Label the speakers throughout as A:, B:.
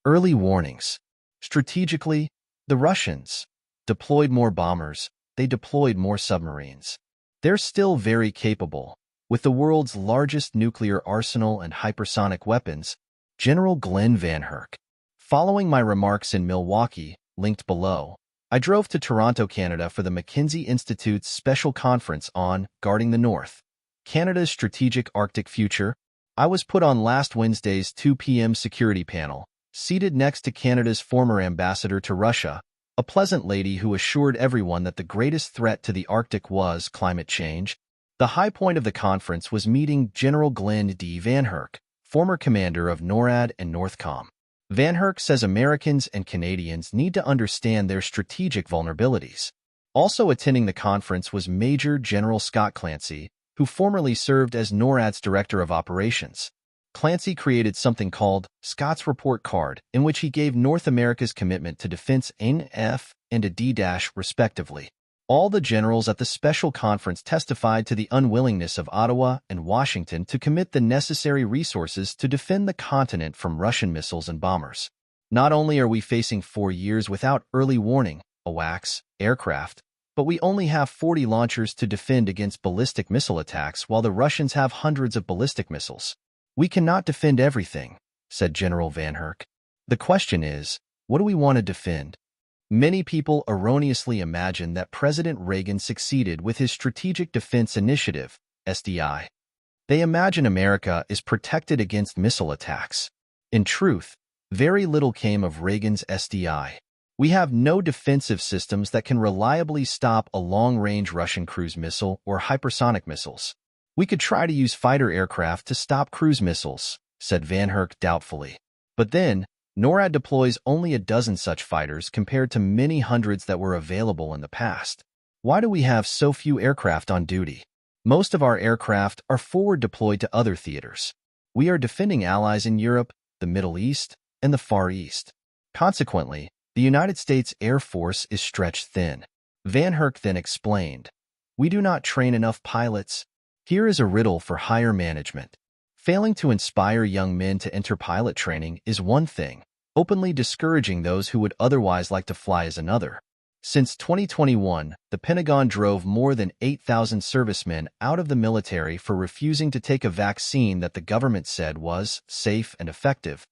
A: Early warnings. Strategically, the Russians deployed more bombers, they deployed more submarines. They're still very capable. With the world's largest nuclear arsenal and hypersonic weapons, General Glenn Van Herk. Following my remarks in Milwaukee, linked below, I drove to Toronto, Canada for the McKinsey Institute's special conference on Guarding the North, Canada's Strategic Arctic Future. I was put on last Wednesday's 2 p.m. security panel, seated next to Canada's former ambassador to Russia, a pleasant lady who assured everyone that the greatest threat to the Arctic was climate change. The high point of the conference was meeting General Glenn D. Van Herk, former commander of NORAD and NORTHCOM. Van Herk says Americans and Canadians need to understand their strategic vulnerabilities. Also attending the conference was Major General Scott Clancy, who formerly served as NORAD's Director of Operations. Clancy created something called Scott's Report Card, in which he gave North America's commitment to defense N, F, and a D-, respectively. All the generals at the special conference testified to the unwillingness of Ottawa and Washington to commit the necessary resources to defend the continent from Russian missiles and bombers. Not only are we facing 4 years without early warning, AWACS, aircraft, but we only have 40 launchers to defend against ballistic missile attacks while the Russians have hundreds of ballistic missiles. We cannot defend everything, said General Van Herk. The question is, what do we want to defend? Many people erroneously imagine that President Reagan succeeded with his Strategic Defense Initiative, SDI. They imagine America is protected against missile attacks. In truth, very little came of Reagan's SDI. We have no defensive systems that can reliably stop a long-range Russian cruise missile or hypersonic missiles. We could try to use fighter aircraft to stop cruise missiles, said Van Herk doubtfully. But then, NORAD deploys only a dozen such fighters compared to many hundreds that were available in the past. Why do we have so few aircraft on duty? Most of our aircraft are forward deployed to other theaters. We are defending allies in Europe, the Middle East, and the Far East. Consequently, the United States Air Force is stretched thin. Van Herk then explained, "We do not train enough pilots. Here is a riddle for higher management. Failing to inspire young men to enter pilot training is one thing. Openly discouraging those who would otherwise like to fly is another." Since 2021, the Pentagon drove more than 8,000 servicemen out of the military for refusing to take a vaccine that the government said was safe and effective.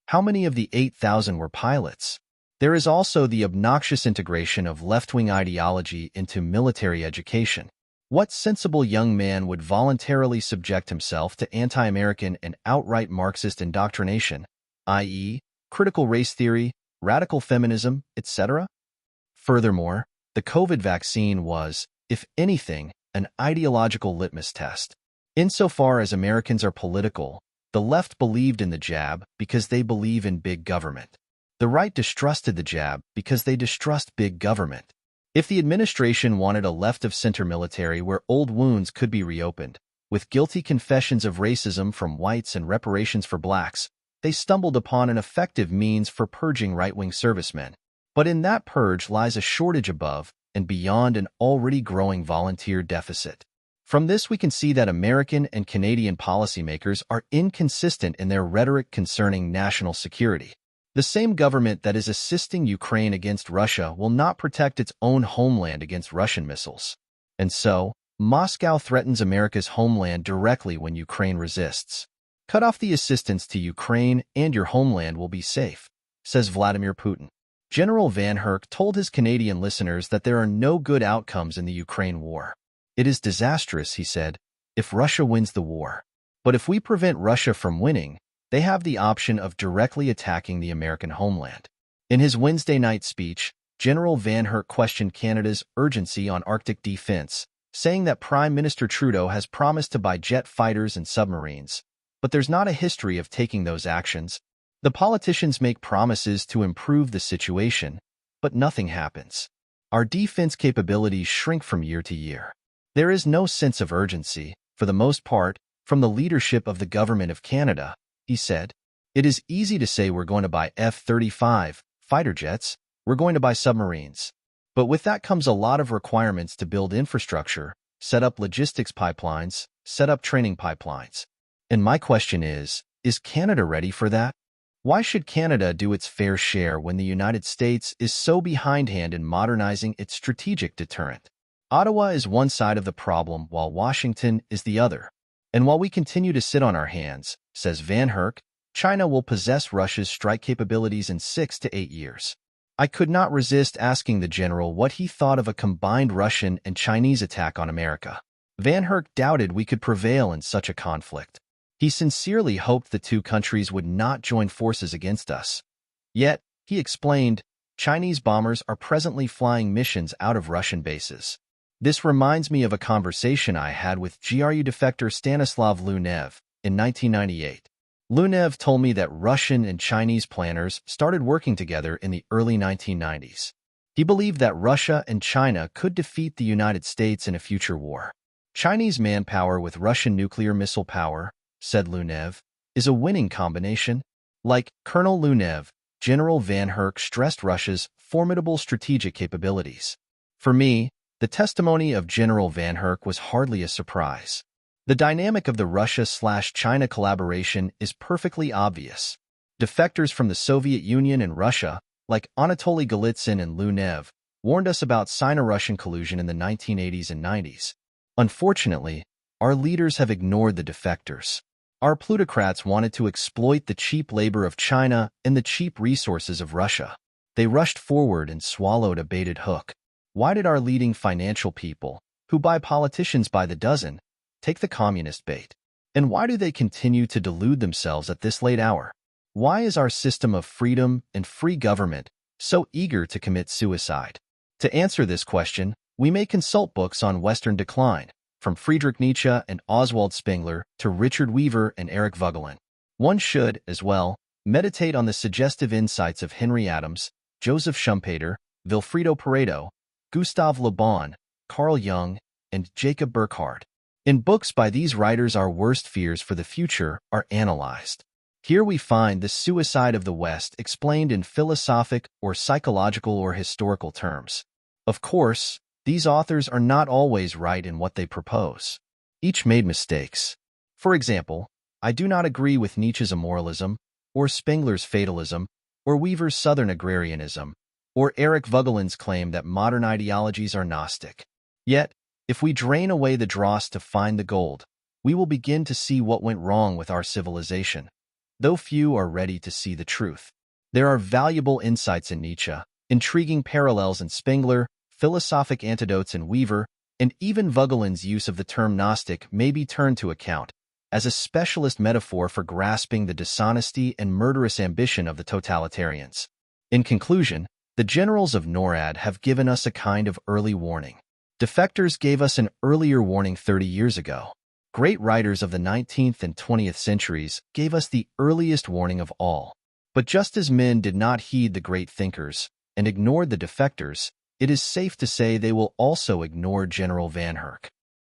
A: How many of the 8,000 were pilots? There is also the obnoxious integration of left-wing ideology into military education. What sensible young man would voluntarily subject himself to anti-American and outright Marxist indoctrination, i.e., critical race theory, radical feminism, etc.? Furthermore, the COVID vaccine was, if anything, an ideological litmus test. Insofar as Americans are political, the left believed in the jab because they believe in big government. The right distrusted the jab because they distrust big government. If the administration wanted a left-of-center military where old wounds could be reopened, with guilty confessions of racism from whites and reparations for blacks, they stumbled upon an effective means for purging right-wing servicemen. But in that purge lies a shortage above and beyond an already growing volunteer deficit. From this we can see that American and Canadian policymakers are inconsistent in their rhetoric concerning national security. The same government that is assisting Ukraine against Russia will not protect its own homeland against Russian missiles. And so, Moscow threatens America's homeland directly when Ukraine resists. Cut off the assistance to Ukraine and your homeland will be safe, says Vladimir Putin. General Van Herk told his Canadian listeners that there are no good outcomes in the Ukraine war. It is disastrous, he said, if Russia wins the war. But if we prevent Russia from winning, they have the option of directly attacking the American homeland. In his Wednesday night speech, General Van Herk questioned Canada's urgency on Arctic defense, saying that Prime Minister Trudeau has promised to buy jet fighters and submarines, but there's not a history of taking those actions. The politicians make promises to improve the situation, but nothing happens. Our defense capabilities shrink from year to year. There is no sense of urgency, for the most part, from the leadership of the Government of Canada, he said. It is easy to say we're going to buy F-35 fighter jets, we're going to buy submarines. But with that comes a lot of requirements to build infrastructure, set up logistics pipelines, set up training pipelines. And my question is Canada ready for that? Why should Canada do its fair share when the United States is so behindhand in modernizing its strategic deterrent? Ottawa is one side of the problem while Washington is the other. And while we continue to sit on our hands, says Van Herk, China will possess Russia's strike capabilities in 6 to 8 years. I could not resist asking the general what he thought of a combined Russian and Chinese attack on America. Van Herk doubted we could prevail in such a conflict. He sincerely hoped the two countries would not join forces against us. Yet, he explained, Chinese bombers are presently flying missions out of Russian bases. This reminds me of a conversation I had with GRU defector Stanislav Lunev in 1998. Lunev told me that Russian and Chinese planners started working together in the early 1990s. He believed that Russia and China could defeat the United States in a future war. Chinese manpower with Russian nuclear missile power, said Lunev, is a winning combination. Like Colonel Lunev, General Van Herk stressed Russia's formidable strategic capabilities. For me, the testimony of General Van Herk was hardly a surprise. The dynamic of the Russia-China collaboration is perfectly obvious. Defectors from the Soviet Union and Russia, like Anatoly Golitsyn and Lunev, warned us about Sino-Russian collusion in the 1980s and 90s. Unfortunately, our leaders have ignored the defectors. Our plutocrats wanted to exploit the cheap labor of China and the cheap resources of Russia. They rushed forward and swallowed a baited hook. Why did our leading financial people, who buy politicians by the dozen, take the communist bait? And why do they continue to delude themselves at this late hour? Why is our system of freedom and free government so eager to commit suicide? To answer this question, we may consult books on Western decline, from Friedrich Nietzsche and Oswald Spengler to Richard Weaver and Eric Voegelin. One should, as well, meditate on the suggestive insights of Henry Adams, Joseph Schumpeter, Vilfredo Pareto, Gustav Le Bon, Carl Jung, and Jacob Burckhardt. In books by these writers, our worst fears for the future are analyzed. Here we find the suicide of the West explained in philosophic or psychological or historical terms. Of course, these authors are not always right in what they propose. Each made mistakes. For example, I do not agree with Nietzsche's immoralism, or Spengler's fatalism, or Weaver's Southern agrarianism, or Eric Voegelin's claim that modern ideologies are Gnostic. Yet, if we drain away the dross to find the gold, we will begin to see what went wrong with our civilization, though few are ready to see the truth. There are valuable insights in Nietzsche, intriguing parallels in Spengler, philosophic antidotes in Weaver, and even Voegelin's use of the term Gnostic may be turned to account as a specialist metaphor for grasping the dishonesty and murderous ambition of the totalitarians. In conclusion, the generals of NORAD have given us a kind of early warning. Defectors gave us an earlier warning 30 years ago. Great writers of the 19th and 20th centuries gave us the earliest warning of all. But just as men did not heed the great thinkers and ignored the defectors, it is safe to say they will also ignore General Van Herk.